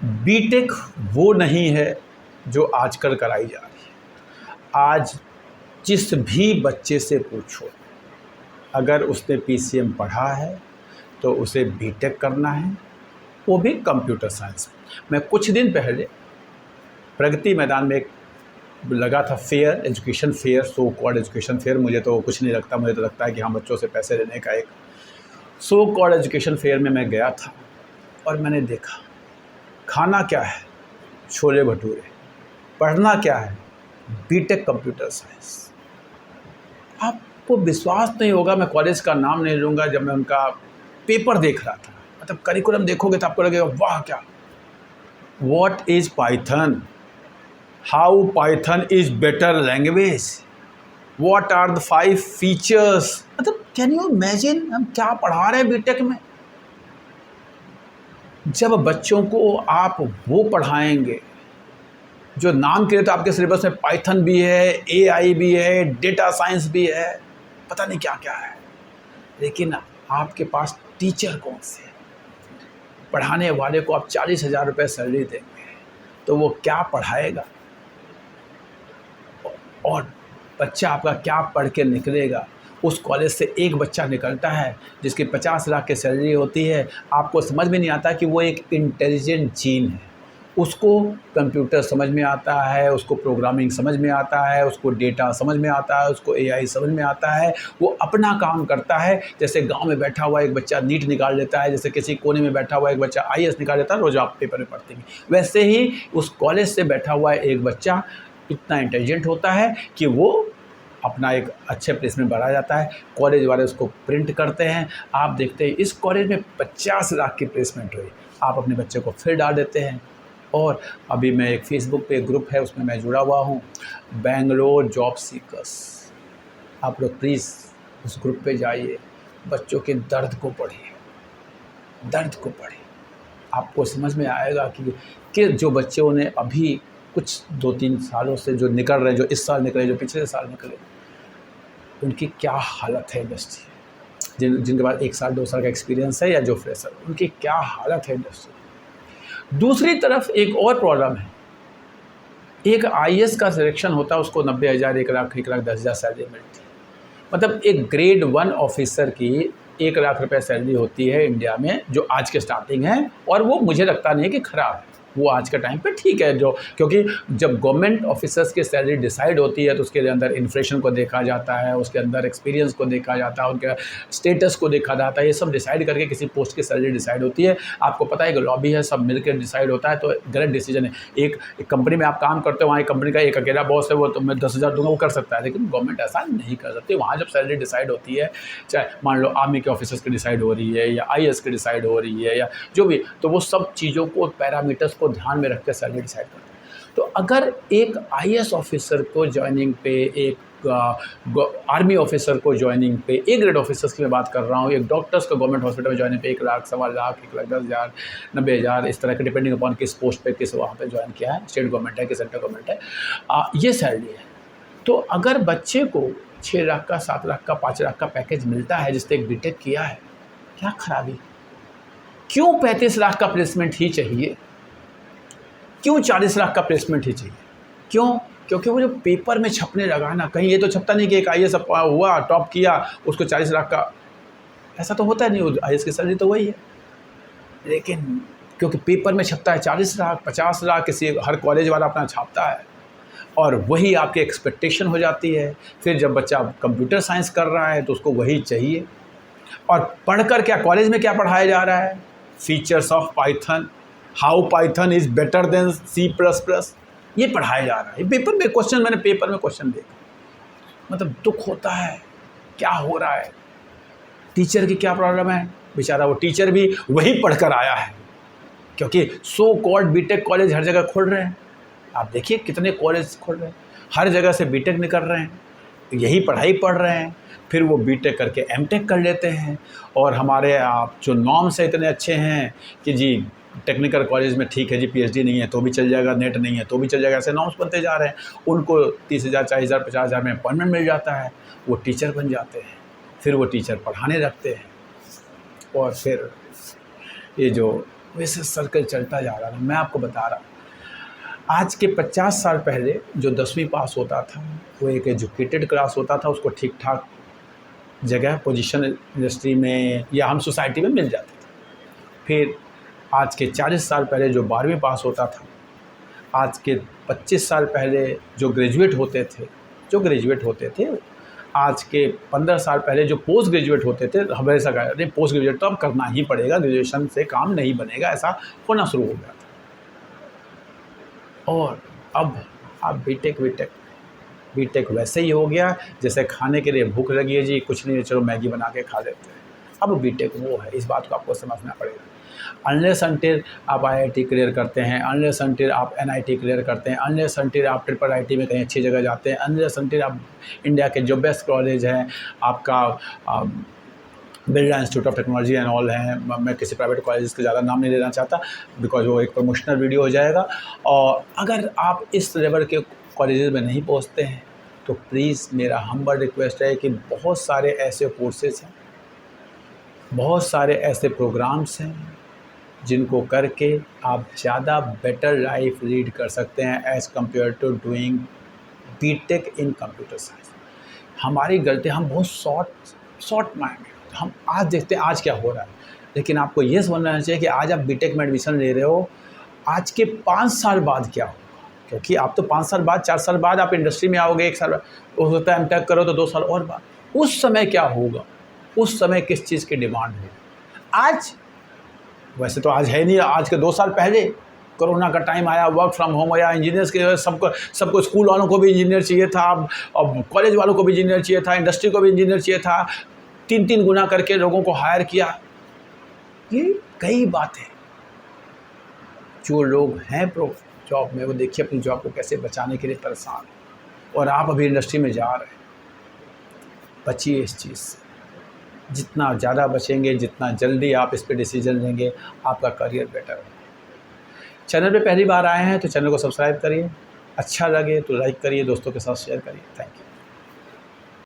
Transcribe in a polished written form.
BTech वो नहीं है जो आजकल कराई जा रही है। आज जिस भी बच्चे से पूछो, अगर उसने पीसीएम पढ़ा है तो उसे बीटेक करना है, वो भी कंप्यूटर साइंस। मैं कुछ दिन पहले प्रगति मैदान में एक लगा था fair, education fair, so called education fair. मुझे तो कुछ नहीं लगता, मुझे तो लगता है कि हाँ, बच्चों से पैसे लेने का एक सो कॉल्ड एजुकेशन फेयर में मैं गया था और मैंने देखा खाना क्या है, छोले भटूरे, पढ़ना क्या है, बीटेक कंप्यूटर साइंस। आपको विश्वास नहीं होगा, मैं कॉलेज का नाम नहीं लूँगा, जब मैं उनका पेपर देख रहा था, मतलब करिकुलम देखोगे तो आपको लगेगा वाह क्या, what is Python, how Python is better language, what are the 5 features. मतलब कैन यू इमेजिन हम क्या पढ़ा रहे हैं बीटेक में। जब बच्चों को आप वो पढ़ाएंगे जो नाम के लिए तो आपके सिलेबस में पाइथन भी है, एआई भी है, डेटा साइंस भी है, पता नहीं क्या क्या है, लेकिन आपके पास टीचर कौन से, पढ़ाने वाले को आप 40,000 रुपये सैलरी देंगे तो वो क्या पढ़ाएगा, और बच्चा आपका क्या पढ़ के निकलेगा। उस कॉलेज से एक बच्चा निकलता है जिसकी 50 लाख की सैलरी होती है, आपको समझ में नहीं आता कि वो एक इंटेलिजेंट जीन है, उसको कंप्यूटर समझ में आता है, उसको प्रोग्रामिंग समझ में आता है, उसको डेटा समझ में आता है, उसको एआई समझ में आता है, वो अपना काम करता है। जैसे गांव में बैठा हुआ एक बच्चा नीट निकाल लेता है, जैसे किसी कोने में बैठा हुआ एक बच्चा आईएएस निकाल लेता है, रोज़ आप पेपर में पढ़ते हैं, वैसे ही उस कॉलेज से बैठा हुआ एक बच्चा इतना इंटेलिजेंट होता है कि वो अपना एक अच्छे प्लेसमेंट बढ़ा जाता है। कॉलेज वाले उसको प्रिंट करते हैं, आप देखते हैं इस कॉलेज में 50 लाख की प्लेसमेंट हुई, आप अपने बच्चे को फिर डाल देते हैं। और अभी मैं एक फेसबुक पे एक ग्रुप है, उसमें मैं जुड़ा हुआ हूँ, बेंगलोर जॉब सीकर्स। आप लोग प्लीज़ उस ग्रुप पे जाइए, बच्चों के दर्द को पढ़िए, दर्द को पढ़िए, आपको समझ में आएगा कि जो बच्चों ने अभी कुछ 2-3 सालों से जो निकल रहे हैं, जो इस साल निकले, जो पिछले साल निकले, उनकी क्या हालत है इंडस्ट्री, जिनके पास 1 साल 2 साल का एक्सपीरियंस है या जो फ्रेशर, उनकी क्या हालत है इंडस्ट्री। दूसरी तरफ एक और प्रॉब्लम है, एक आईएएस का सिलेक्शन होता है, उसको 90,000, 1,10,000 सैलरी मिलती है। मतलब एक ग्रेड 1 ऑफिसर की 1 लाख रुपये सैलरी होती है इंडिया में, जो आज के स्टार्टिंग है, और वो मुझे लगता नहीं है कि ख़राब है, वो आज के टाइम पे ठीक है। जो क्योंकि जब गवर्नमेंट ऑफिसर्स की सैलरी डिसाइड होती है तो उसके अंदर इन्फ्लेशन को देखा जाता है, उसके अंदर एक्सपीरियंस को देखा जाता है, उनके स्टेटस को देखा जाता है, ये सब डिसाइड करके किसी पोस्ट की सैलरी डिसाइड होती है। आपको पता है कि लॉबी है, सब मिलकर डिसाइड होता है, तो गलत डिसीजन है। एक कंपनी में आप काम करते हो, वहाँ एक कंपनी का एक अकेला बॉस है, वो तो मैं 10,000 दूंगा, वो कर सकता है, लेकिन गवर्नमेंट ऐसा नहीं कर सकती। वहाँ जब सैलरी डिसाइड होती है, चाहे मान लो आर्मी के ऑफिसर्स की डिसाइड हो रही है या आईएएस की डिसाइड हो रही है या जो भी, तो वो सब चीज़ों को, पैरामीटर्स को ध्यान में रख के सैलरी डिसाइड करते हैं। तो अगर एक आईएएस ऑफिसर को जॉइनिंग पे, एक आर्मी ऑफिसर को जॉइनिंग पे, ए ग्रेड ऑफिसर्स की मैं बात कर रहा हूँ, एक डॉक्टर्स को गवर्नमेंट हॉस्पिटल में जॉइनिंग पे 1 लाख, 1.25 लाख, 1,10,000, 90,000, इस तरह के डिपेंडिंग अपॉन किस पोस्ट पे, किस वहाँ पे ज्वाइन किया है, स्टेट गवर्नमेंट है कि सेंट्रल गवर्नमेंट है, ये सैलरी है। तो अगर बच्चे को 6 लाख का, 7 लाख का, 5 लाख का पैकेज मिलता है जिसने एक बीटेक किया है, क्या खराबी, क्यों 35 लाख का प्लेसमेंट ही चाहिए, क्यों 40 लाख का प्लेसमेंट ही चाहिए, क्यों? क्योंकि वो जो पेपर में छपने लगा है ना, कहीं ये तो छपता नहीं कि एक आईएएस हुआ, टॉप किया, उसको 40 लाख का, ऐसा तो होता नहीं, आईएएस की सैलरी तो वही है, लेकिन क्योंकि पेपर में छपता है 40 लाख, 50 लाख, किसी हर कॉलेज वाला अपना छापता है, और वही आपकी एक्सपेक्टेशन हो जाती है। फिर जब बच्चा कंप्यूटर साइंस कर रहा है तो उसको वही चाहिए, और पढ़कर क्या, कॉलेज में क्या पढ़ाया जा रहा है, features of Python, how Python is better than C++, ये पढ़ाया जा रहा है। पेपर में क्वेश्चन, मैंने पेपर में क्वेश्चन देखा, मतलब दुख होता है, क्या हो रहा है, टीचर की क्या प्रॉब्लम है, बेचारा वो टीचर भी वही पढ़कर आया है, क्योंकि सो कॉल्ड बीटेक कॉलेज हर जगह खोल रहे हैं। आप देखिए कितने कॉलेज खोल रहे हैं, हर जगह से बीटेक निकल रहे हैं, यही पढ़ाई पढ़ रहे हैं, फिर वो बीटेक करके एमटेक कर लेते हैं। और हमारे आप जो नॉर्म्स है इतने अच्छे हैं कि जी टेक्निकल कॉलेज में ठीक है जी, पीएचडी नहीं है तो भी चल जाएगा, नेट नहीं है तो भी चल जाएगा, ऐसे नॉर्म्स बनते जा रहे हैं। उनको 30,000, 40,000, 50,000 में अपॉइंटमेंट मिल जाता है, वो टीचर बन जाते हैं, फिर वो टीचर पढ़ाने लगते हैं, और फिर ये जो वैसे सर्कल चलता जा रहा है। मैं आपको बता रहा हूँ, आज के 50 साल पहले जो 10वीं पास होता था वो एक एजुकेटेड क्लास होता था, उसको ठीक ठाक जगह पोजीशन इंडस्ट्री में या हम सोसाइटी में मिल जाती थी। फिर आज के 40 साल पहले जो 12वीं पास होता था, आज के 25 साल पहले जो ग्रेजुएट होते थे, आज के 15 साल पहले जो पोस्ट ग्रेजुएट होते थे, हमेशा कहते थे पोस्ट ग्रेजुएट तो अब करना ही पड़ेगा, ग्रेजुएशन से काम नहीं बनेगा, ऐसा होना शुरू हो गया था। और अब आप बीटेक वैसे ही हो गया जैसे खाने के लिए भूख लगी है जी, कुछ नहीं चलो मैगी बना के खा लेते हैं। अब बीटेक वो है, इस बात को आपको समझना पड़ेगा। अनलेस अनटिल आप आईआईटी क्लियर करते हैं, अनलेस अनटिल आप एनआईटी क्लियर करते हैं, अनलेस अनटिल आप ट्रिपल आईटी में कहीं अच्छी जगह जाते हैं, अनलेस अनटिल आप इंडिया के जो बेस्ट कॉलेज हैं आपका Birla institute of technology and all हैं, मैं किसी प्राइवेट कॉलेज का ज़्यादा नाम नहीं लेना चाहता बिकॉज वो एक प्रमोशनल वीडियो हो जाएगा। और अगर आप इस लेवल के कॉलेजेस में नहीं पहुंचते हैं तो प्लीज़ मेरा हम्बल रिक्वेस्ट है कि बहुत सारे ऐसे कोर्सेज हैं, बहुत सारे ऐसे प्रोग्राम्स हैं जिनको करके आप ज़्यादा बेटर लाइफ लीड कर सकते हैं as compared to doing BTech in computer science. हमारी गलती, हम बहुत शॉर्ट माइंड, हम आज देखते हैं आज क्या हो रहा है, लेकिन आपको ये समझना चाहिए कि आज आप बीटेक में एडमिशन ले रहे हो, आज के 5 साल बाद क्या होगा, क्योंकि आप तो 5 साल बाद 4 साल बाद आप इंडस्ट्री में आओगे, 1 साल हो सकता है एमटेक करो तो 2 साल और बाद, उस समय क्या होगा, उस समय किस चीज़ की डिमांड होगी। आज वैसे तो आज है नहीं, आज के 2 साल पहले कोरोना का टाइम आया, वर्क फ्रॉम होम आया, इंजीनियर्स के सबको स्कूल वालों को भी इंजीनियर चाहिए था, अब कॉलेज वालों को भी इंजीनियर चाहिए था, इंडस्ट्री को भी इंजीनियर चाहिए था, 3 गुना करके लोगों को हायर किया। ये कई बातें, जो लोग हैं प्रो जॉब में वो देखिए अपनी जॉब को कैसे बचाने के लिए परेशान, और आप अभी इंडस्ट्री में जा रहे हैं। बचिए इस चीज़ से, जितना ज़्यादा बचेंगे, जितना जल्दी आप इस पर डिसीजन लेंगे, आपका करियर बेटर होगा। चैनल पे पहली बार आए हैं तो चैनल को सब्सक्राइब करिए, अच्छा लगे तो लाइक करिए, दोस्तों के साथ शेयर करिए। Thank you.